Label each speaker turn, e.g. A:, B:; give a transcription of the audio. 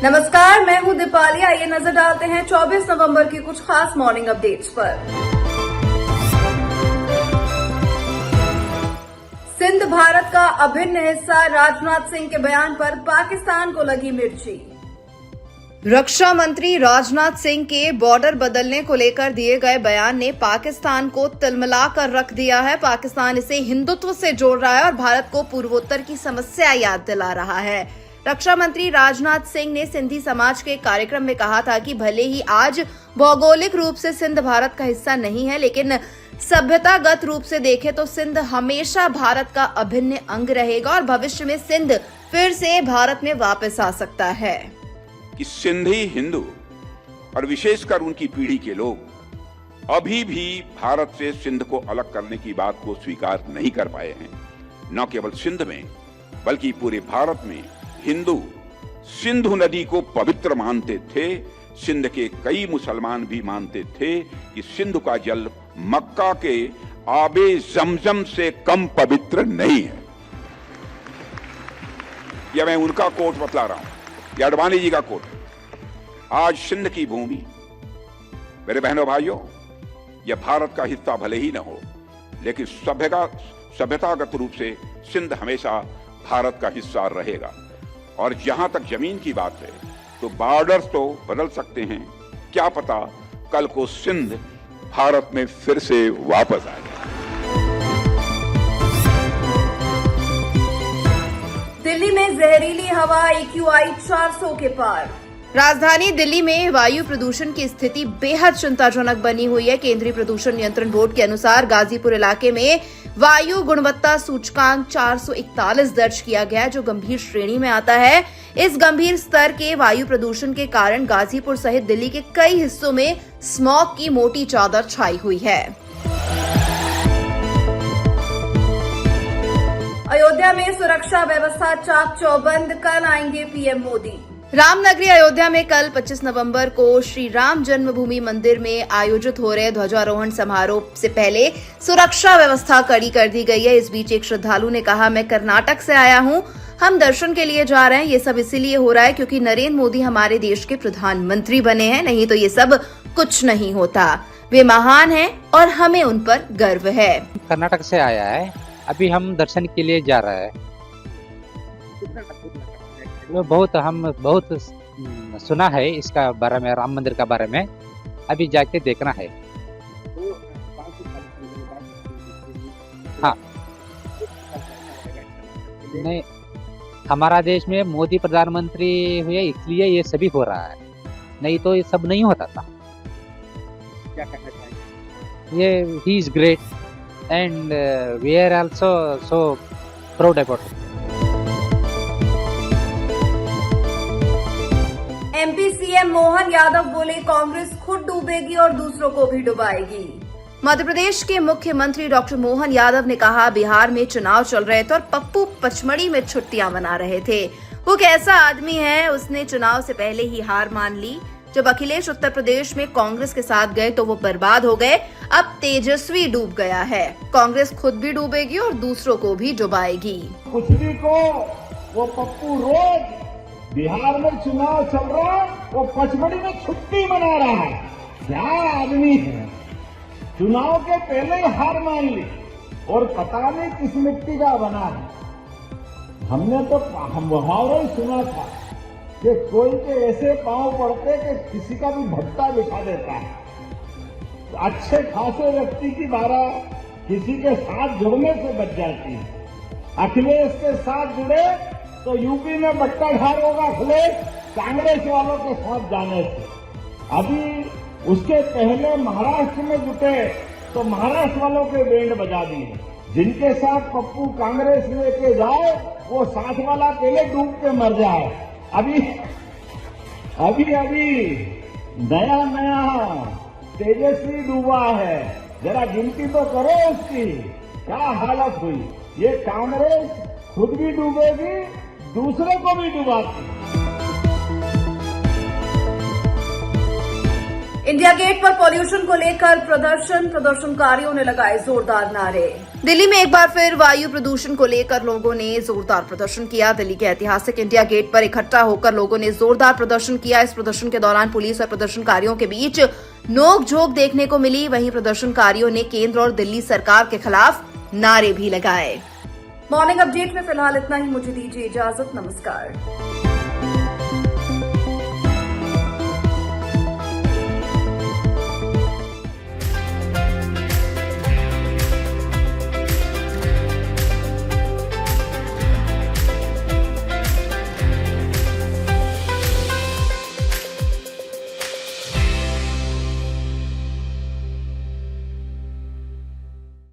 A: नमस्कार, मैं हूं दीपाली। आइए नजर डालते हैं 24 नवंबर की कुछ खास मॉर्निंग अपडेट्स पर। सिंध भारत का अभिन्न हिस्सा, राजनाथ सिंह के बयान पर पाकिस्तान को लगी मिर्ची। रक्षा मंत्री राजनाथ सिंह के बॉर्डर बदलने को लेकर दिए गए बयान ने पाकिस्तान को तिलमिला कर रख दिया है। पाकिस्तान इसे हिंदुत्व से जोड़ रहा है और भारत को पूर्वोत्तर की समस्या याद दिला रहा है। रक्षा मंत्री राजनाथ सिंह ने सिंधी समाज के कार्यक्रम में कहा था कि भले ही आज भौगोलिक रूप से सिंध भारत का हिस्सा नहीं है, लेकिन सभ्यतागत रूप से देखें तो सिंध हमेशा भारत का अभिन्न अंग रहेगा और भविष्य में सिंध फिर से भारत में वापस आ सकता है।
B: कि सिंधी हिंदू और विशेषकर उनकी पीढ़ी के लोग अभी भी भारत से सिंध को अलग करने की बात को स्वीकार नहीं कर पाए हैं। न केवल सिंध में बल्कि पूरे भारत में हिंदू सिंधु नदी को पवित्र मानते थे। सिंध के कई मुसलमान भी मानते थे कि सिंधु का जल मक्का के आबे जमजम से कम पवित्र नहीं है। यह मैं उनका कोट बतला रहा हूं, यह अडवाणी जी का कोट। आज सिंध की भूमि, मेरे बहनों भाइयों, यह भारत का हिस्सा भले ही न हो, लेकिन सभ्यतागत रूप से सिंध हमेशा भारत का हिस्सा रहेगा। और जहां तक जमीन की बात है तो बॉर्डर्स तो बदल सकते हैं, क्या पता कल को सिंध भारत में फिर से वापस आ जाए।
A: दिल्ली में जहरीली हवा AQI 400 के पार। राजधानी दिल्ली में वायु प्रदूषण की स्थिति बेहद चिंताजनक बनी हुई है। केंद्रीय प्रदूषण नियंत्रण बोर्ड के अनुसार गाजीपुर इलाके में वायु गुणवत्ता सूचकांक 441 दर्ज किया गया, जो गंभीर श्रेणी में आता है। इस गंभीर स्तर के वायु प्रदूषण के कारण गाजीपुर सहित दिल्ली के कई हिस्सों में स्मॉग की मोटी चादर छाई हुई है। अयोध्या में सुरक्षा व्यवस्था चाक चौबंद, कल आएंगे पीएम मोदी। रामनगरी अयोध्या में कल 25 नवंबर को श्री राम जन्मभूमि मंदिर में आयोजित हो रहे ध्वजारोहण समारोह से पहले सुरक्षा व्यवस्था कड़ी कर दी गई है। इस बीच एक श्रद्धालु ने कहा, मैं कर्नाटक से आया हूं, हम दर्शन के लिए जा रहे हैं। ये सब इसीलिए हो रहा है क्योंकि नरेंद्र मोदी हमारे देश के प्रधानमंत्री बने हैं, नहीं तो ये सब कुछ नहीं होता। वे महान हैं और हमें उन पर गर्व है।
C: कर्नाटक से आया है, अभी हम दर्शन के लिए जा रहे हैं। हम बहुत सुना है इसका बारे में, राम मंदिर का बारे में, अभी जाके देखना है। हाँ, नहीं, हमारा देश में मोदी प्रधानमंत्री हुए इसलिए ये सभी हो रहा है, नहीं तो ये सब नहीं होता था। क्या कहना चाहिए? ये ही is great and we are also so proud about it.
A: MP CM Mohan Yadav बोले, कांग्रेस खुद डूबेगी और दूसरों को भी डुबाएगी। मध्य प्रदेश के मुख्यमंत्री डॉक्टर मोहन यादव ने कहा, बिहार में चुनाव चल रहे थे और पप्पू पचमढ़ी में छुट्टियां मना रहे थे। वो कैसा आदमी है, उसने चुनाव से पहले ही हार मान ली। जब अखिलेश उत्तर प्रदेश में कांग्रेस के साथ गए तो वो बर्बाद हो गए। अब तेजस्वी डूब गया है। कांग्रेस खुद भी डूबेगी और दूसरों को भी डुबाएगी।
D: कुछ भी को वो पप्पू रोज बिहार में चुनाव चल रहा है, वो पचमढ़ी में छुट्टी मना रहा है। क्या आदमी है, चुनाव के पहले ही हार मान ली और पता नहीं किस मिट्टी का बना है। हमने तो मुहावरा ही सुना था कि कोई के ऐसे पांव पड़ते कि किसी का भी भट्टा बिठा देता है। तो अच्छे खासे व्यक्ति की बारह किसी के साथ जुड़ने से बच जाती है। अखिलेश के साथ जुड़े तो यूपी में बट्टा ढार होगा अखिलेश, कांग्रेस वालों के साथ जाने से। अभी उसके पहले महाराष्ट्र में जुटे तो महाराष्ट्र वालों के बैंड बजा दिए। जिनके साथ पप्पू कांग्रेस लेके जाए वो साथ वाला पहले डूब के मर जाए। अभी नया तेजस्वी डूबा है, जरा गिनती तो करो उसकी क्या हालत हुई। ये कांग्रेस खुद भी डूबेगी, दूसरे को भी डुबाती।
A: इंडिया गेट पर पॉल्यूशन को लेकर प्रदर्शनकारियों ने लगाए जोरदार नारे। दिल्ली में एक बार फिर वायु प्रदूषण को लेकर लोगों ने जोरदार प्रदर्शन किया। दिल्ली के ऐतिहासिक इंडिया गेट पर इकट्ठा होकर लोगों ने जोरदार प्रदर्शन किया। इस प्रदर्शन के दौरान पुलिस और प्रदर्शनकारियों के बीच नोक-झोंक देखने को मिली। वहीं प्रदर्शनकारियों ने केंद्र और दिल्ली सरकार के खिलाफ नारे भी लगाए। मॉर्निंग अपडेट में फिलहाल इतना ही। मुझे दीजिए इजाजत। नमस्कार।